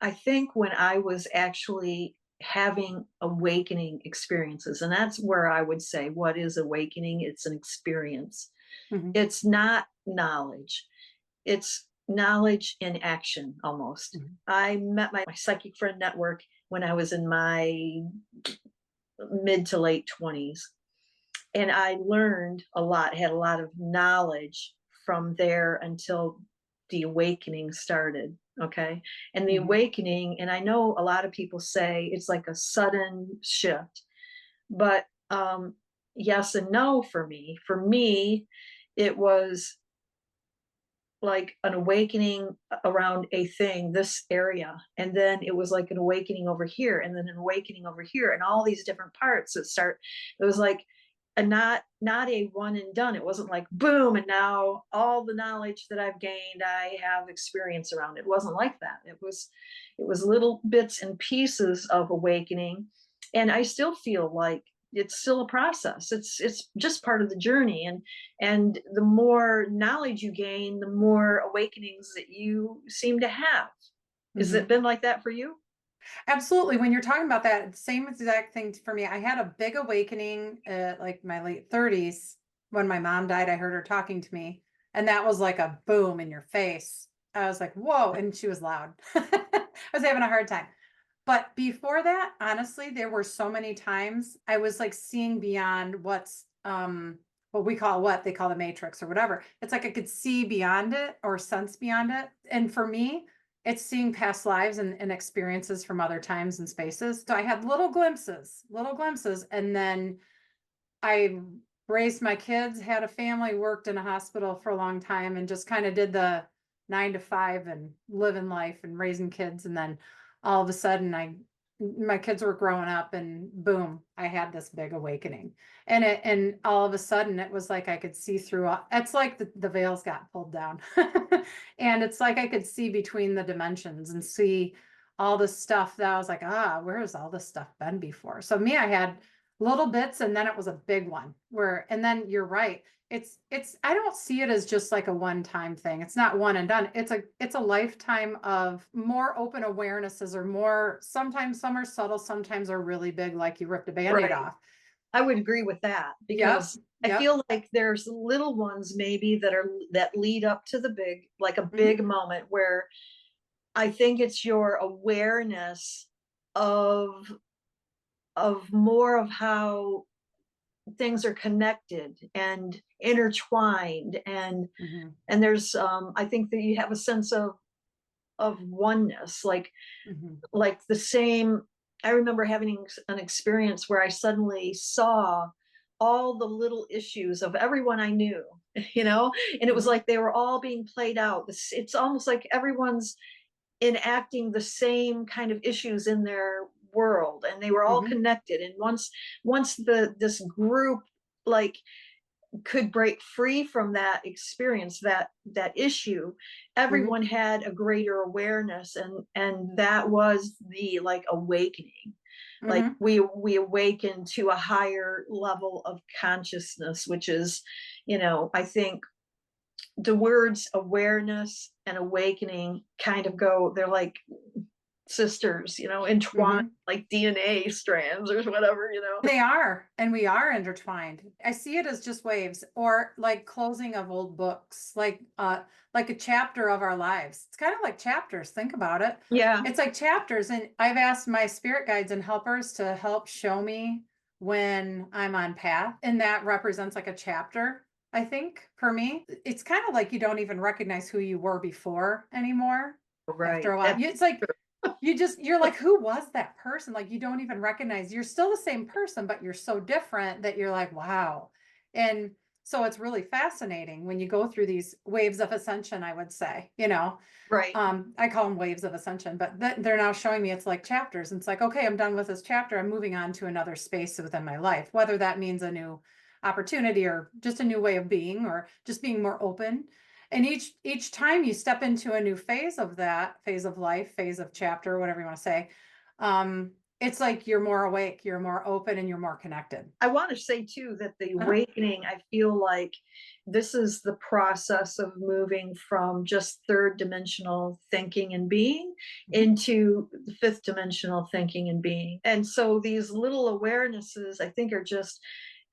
I think when I was actually having awakening experiences, and that's where I would say, what is awakening? It's an experience. Mhm, It's not knowledge. It's knowledge in action almost. mhm, I met my psychic friend network when I was in my mid to late 20s. And I learned a lot, had a lot of knowledge from there until the awakening started. Okay. And the mhm. awakening, and I know a lot of people say it's like a sudden shift, but yes and no for me. For me, it was like an awakening around a thing, this area. And then it was like an awakening over here, and then an awakening over here, and all these different parts that start. It was like a not a one and done. It wasn't like boom, and now all the knowledge that I've gained, I have experience around. It wasn't like that. It was little bits and pieces of awakening. And I still feel like it's still a process. It's just part of the journey. And the more knowledge you gain, the more awakenings that you seem to have. Has it Mhm. been like that for you? Absolutely. When you're talking about that, same exact thing for me. I had a big awakening at like my late 30s when my mom died. I heard her talking to me, and that was like a boom in your face. I was like, whoa. And she was loud. I was having a hard time. But before that, honestly, there were so many times I was like seeing beyond what's what we call what they call the matrix or whatever. It's like I could see beyond it or sense beyond it. And for me, it's seeing past lives and experiences from other times and spaces. So I had little glimpses, and then I raised my kids, had a family, worked in a hospital for a long time, and just kind of did the 9 to 5 and living life and raising kids. And then all of a sudden, my kids were growing up, and boom, I had this big awakening. And all of a sudden, it was like I could see through. It's like the veils got pulled down, and it's like I could see between the dimensions and see all this stuff that I was like, where has all this stuff been before? So me, I had little bits, and then it was a big one where, and then you're right. It's I don't see it as just like a one-time thing. It's not one and done. It's a lifetime of more open awarenesses, or more, sometimes some are subtle, sometimes are really big, like you ripped a band-aid Right. off. I would agree with that Yep. because I Yep. feel like there's little ones maybe that lead up to the big, like a Hmm. big moment where I think it's your awareness of more of how things are connected and intertwined, Hmm. and there's I think that you have a sense of oneness, Hmm. like the same. I remember having an experience where I suddenly saw all the little issues of everyone I knew, and it was Hmm. like they were all being played out. It's almost like everyone's enacting the same kind of issues in their world, and they were all Hmm. connected. And once this group, like, could break free from that experience, that issue, Hmm. everyone had a greater awareness, and that was the, like, awakening. Like, Hmm. we awaken to a higher level of consciousness, which is, I think the words awareness and awakening kind of go, they're like sisters, entwined Hmm. like DNA strands or whatever. They are, and we are intertwined. I see it as just waves, or like closing of old books, like a chapter of our lives. It's kind of like chapters. Think about it. Yeah. It's like chapters, and I've asked my spirit guides and helpers to help show me when I'm on path, and that represents like a chapter. I think for me, it's kind of like you don't even recognize who you were before anymore after Right. a while. That's It's like you're like, who was that person? Like, you don't even recognize, you're still the same person, but you're so different that you're like, wow. And so it's really fascinating when you go through these waves of ascension, I would say, right. I call them waves of ascension, but they're now showing me it's like chapters. And it's like, okay, I'm done with this chapter. I'm moving on to another space within my life, whether that means a new opportunity or just a new way of being or just being more open. And each time you step into a new phase of that phase of life, phase of chapter, whatever you want to say, It's like you're more awake, you're more open, and you're more connected. I want to say too that the Uh-huh. awakening, I feel like this is the process of moving from just third dimensional thinking and being Mhm. into the fifth dimensional thinking and being. And so these little awarenesses, I think, are just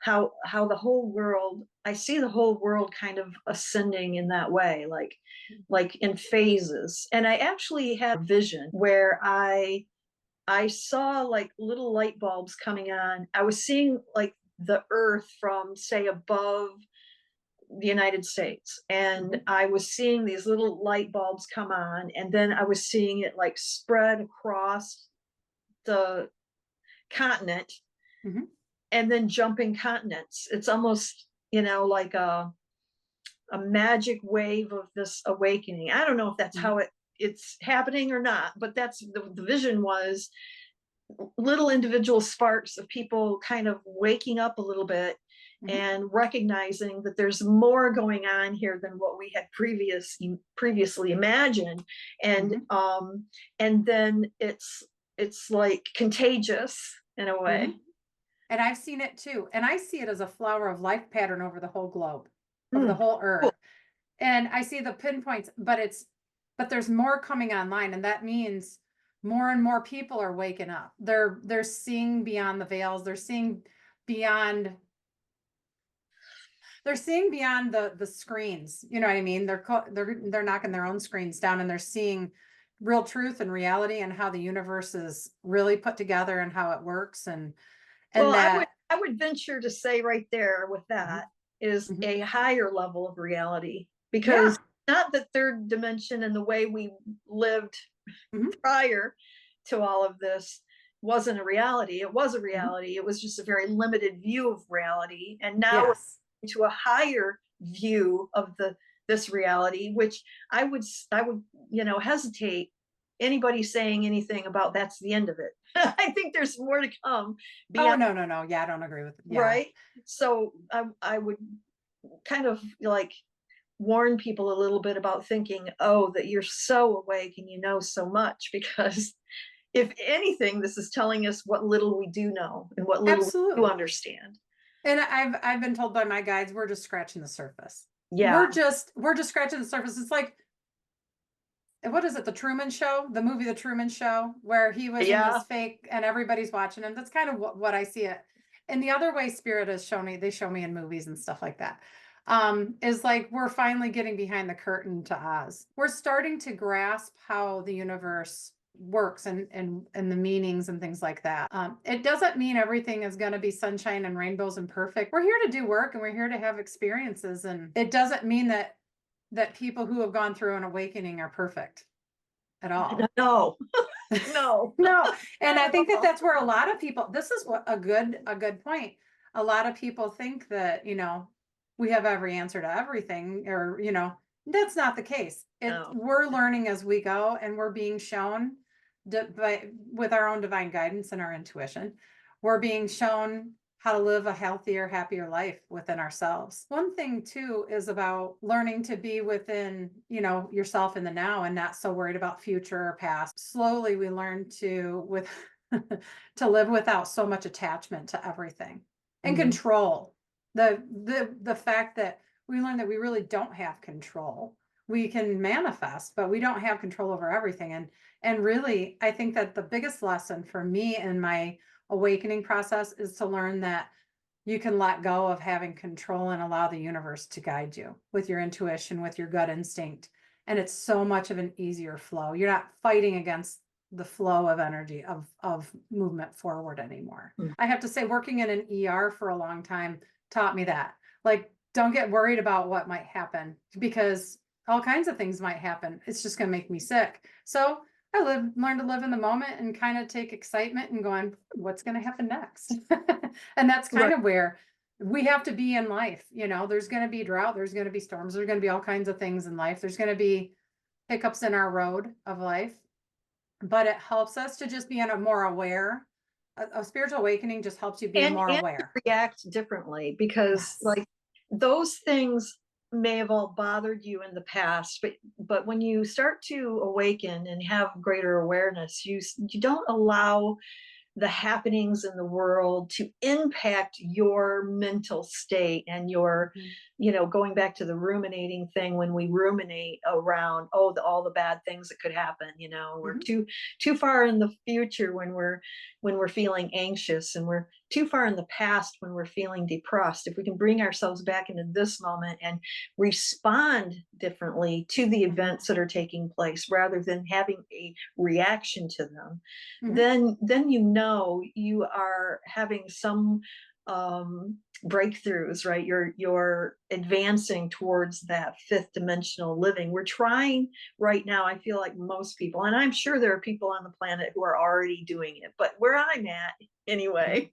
how the whole world, I see the whole world kind of ascending in that way, like in phases. And I actually had a vision where I saw like little light bulbs coming on. I was seeing like the earth from, say, above the United States. And Mhm. I was seeing these little light bulbs come on. And then I was seeing it like spread across the continent Mhm. and then jumping continents. It's almost, like a magic wave of this awakening. I don't know if that's Mhm. how it's happening or not, but that's the vision was little individual sparks of people kind of waking up a little bit Mhm. and recognizing that there's more going on here than what we had previously imagined. and Mhm. um and then it's like contagious in a way. Mhm. And I've seen it too. And I see it as a flower of life pattern over the whole globe, over the Mm, whole cool. earth. And I see the pinpoints, but there's more coming online. And that means more and more people are waking up. They're seeing beyond the veils. Beyond, they're seeing beyond the screens. You know what I mean? They're knocking their own screens down and they're seeing real truth and reality and how the universe is really put together and how it works and Well, I would that. I would venture to say right there with Mhm. that is Mhm. a higher level of reality, because Yeah. not the third dimension and the way we lived Mhm. prior to all of this wasn't a reality. It was a Mhm. reality. It was just a very limited view of reality. And now we're Yes. into a higher view of the this reality, which I would hesitate anybody saying anything about that's the end of it. I think there's more to come Oh, beyond, no, no, no. Yeah, I don't agree with yeah. right? So I would kind of like warn people a little bit about thinking, oh, that you're so awake and you know so much, because if anything, this is telling us what little we do know and what little we do Absolutely. understand. And I've been told by my guides, we're just scratching the surface. Yeah. We're just scratching the surface. It's like, what is it? The Truman Show, the movie The Truman Show, where he was in Yeah. this fake and everybody's watching him. That's kind of what I see it. And the other way spirit has shown me, they show me in movies and stuff like that. Is like we're finally getting behind the curtain to Oz. We're starting to grasp how the universe works and the meanings and things like that. It doesn't mean everything is going to be sunshine and rainbows and perfect. We're here to do work and we're here to have experiences, and it doesn't mean that people who have gone through an awakening are perfect at all. No. No. No, and Not I at think that all. that's where a lot of people, this is what a good point. A lot of people think that, we have every answer to everything or, that's not the case. No. We're learning as we go and we're being shown with our own divine guidance and our intuition. We're being shown how to live a healthier, happier life within ourselves. One thing too is about learning to be within, yourself in the now and not so worried about future or past. Slowly we learn to live without so much attachment to everything and Mhm. control. The fact that we learn that we really don't have control. We can manifest, but we don't have control over everything. And really, I think that the biggest lesson for me in my awakening process is to learn that you can let go of having control and allow the universe to guide you with your intuition, with your gut instinct. And it's so much of an easier flow. You're not fighting against the flow of energy of movement forward anymore. Mm. I have to say, working in an ER for a long time taught me that. Like, don't get worried about what might happen because all kinds of things might happen. It's just going to make me sick. So learn to live in the moment and kind of take excitement and going, what's going to happen next? And that's kind Right. of where we have to be in life. There's going to be drought, there's going to be storms, there's going to be all kinds of things in life. There's going to be hiccups in our road of life, but it helps us to just be in a more aware. A spiritual awakening just helps you be more And to aware. react differently, because Yes. like those things may have all bothered you in the past, but when you start to awaken and have greater awareness, you don't allow the happenings in the world to impact your mental state and your, Mhm. going back to the ruminating thing. When we ruminate around, oh, all the bad things that could happen, we're Mhm. too far in the future when we're feeling anxious, and we're too far in the past when we're feeling depressed. If we can bring ourselves back into this moment and respond differently to the Mhm. events that are taking place rather than having a reaction to them, Mhm. then you are having some breakthroughs, right? You're advancing towards that fifth dimensional living. We're trying right now, I feel like most people, and I'm sure there are people on the planet who are already doing it, but where I'm at Mhm. anyway,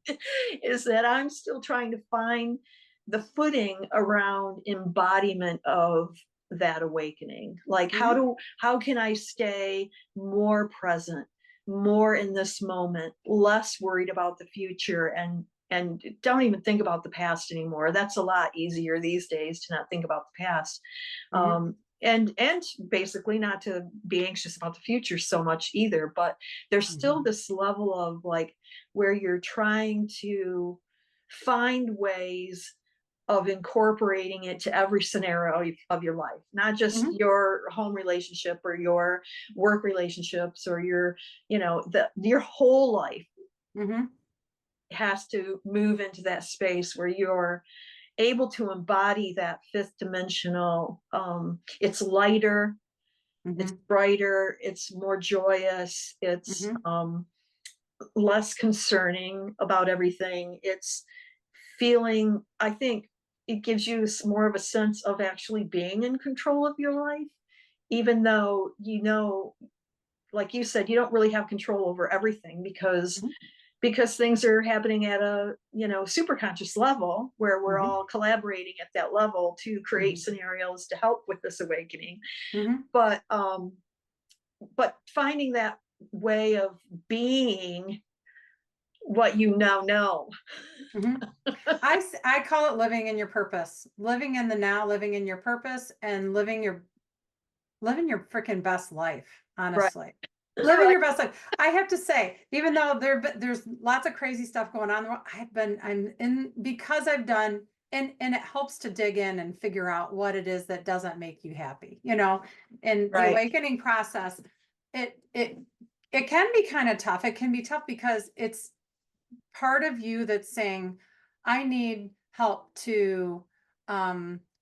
is that I'm still trying to find the footing around embodiment of that awakening. Like, Mhm. how can I stay more present, more in this moment, less worried about the future, and don't even think about the past anymore. That's a lot easier these days to not think about the past. Mhm. And basically not to be anxious about the future so much either. But there's still Mhm. this level of like where you're trying to find ways of incorporating it to every scenario of your life, not just Mhm. your home relationship or your work relationships or your whole life Mhm. has to move into that space where you're able to embody that fifth dimensional. It's lighter, it's Mhm. brighter, it's more joyous, it's Mhm. less concerning about everything. It's feeling, I think it gives you more of a sense of actually being in control of your life, even though, like you said, you don't really have control over everything Mhm. because things are happening at a, super conscious level where we're Mhm. all collaborating at that level to create Mhm. scenarios to help with this awakening. Mhm. But finding that way of being what you now know. Mhm. I call it living in your purpose, living in the now, living in your purpose, and living your freaking best life, Right. honestly. Living Right. your best life. I have to say, even though there's lots of crazy stuff going on in the world, I'm in because I've done and it helps to dig in and figure out what it is that doesn't make you happy, And the Right. awakening process, it it it can be kind of tough. It can be tough because it's part of you that's saying, I need help to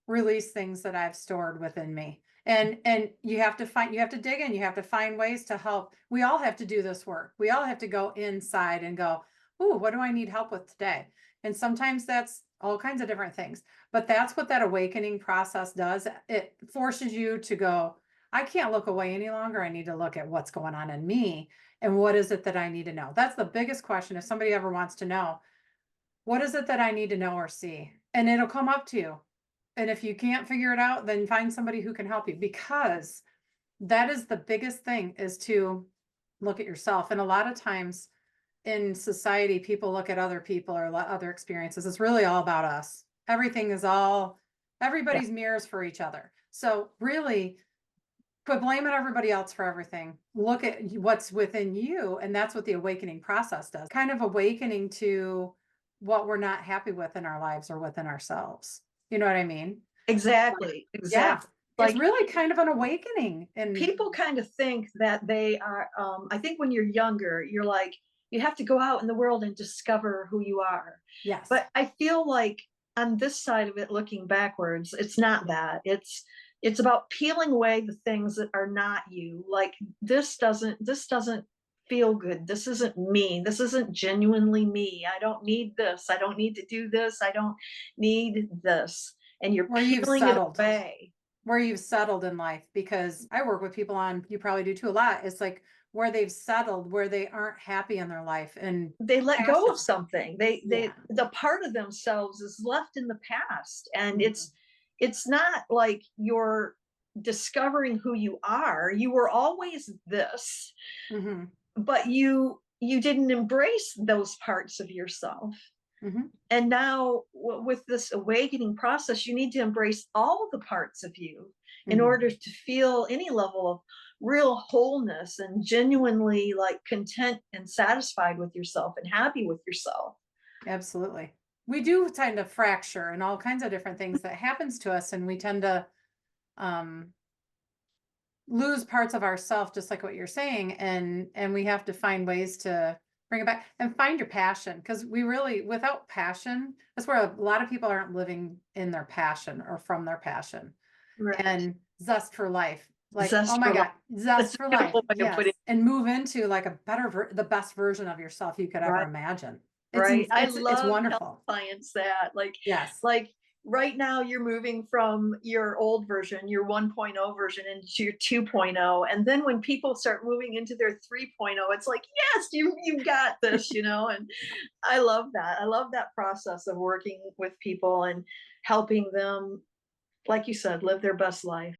release things that I've stored within me. And you have to dig in, you have to find ways to help. We all have to do this work. We all have to go inside and go, "Ooh, what do I need help with today?" And sometimes that's all kinds of different things. But that's what that awakening process does. It forces you to go, I can't look away any longer. I need to look at what's going on in me and what is it that I need to know? That's the biggest question. If somebody ever wants to know, what is it that I need to know or see? And it'll come up to you. And if you can't figure it out, then find somebody who can help you because that is the biggest thing is to look at yourself. And a lot of times in society, people look at other people or other experiences. It's really all about us. Yeah. Everybody's mirrors for each other. So really quit blaming everybody else for everything. Look at what's within you, and that's what the awakening process does. Kind of awakening to what we're not happy with in our lives or within ourselves. You know what I mean? Exactly. Yeah. Exactly. It's Like, really kind of an awakening. And people kind of think that they are, I think when you're younger, you're like, you have to go out in the world and discover who you are. yes. But I feel like on this side of it, looking backwards, it's not that. It's about peeling away the things that are not you. Like, this doesn't feel good. This isn't me. This isn't genuinely me. I don't need this. I don't need to do this. I don't need this. And you're Where you've peeling it settled. away. Where you've settled in life because I work with people on you probably do too a lot. It's like where they've settled, where they aren't happy in their life and They let go passion. of something. They Yeah. the part of themselves is left in the past, and Mhm. it's not like you're discovering who you are. You were always this, Mhm. but you didn't embrace those parts of yourself. Mhm. And now with this awakening process, you need to embrace all the parts of you in Mhm. order to feel any level of real wholeness and genuinely like content and satisfied with yourself and happy with yourself. Absolutely. We do tend to fracture and all kinds of different things that happens to us, and we tend to um lose parts of ourself, just like what you're saying, and we have to find ways to bring it back and find your passion, because we really, without passion, that's where a lot of people aren't living in their passion or from their passion. Right. And zest for life, like, oh Zest my for life. god, zest That's a for life, beautiful way of putting yes, and move into like a the best version of yourself you could it. ever Right. imagine. Right. I It's love telling wonderful. clients that, Yes. like right now you're moving from your old version, your 1.0 version into your 2.0. And then when people start moving into their 3.0, it's like, yes, you got this, and I love that. I love that process of working with people and helping them, like you said, live their best life.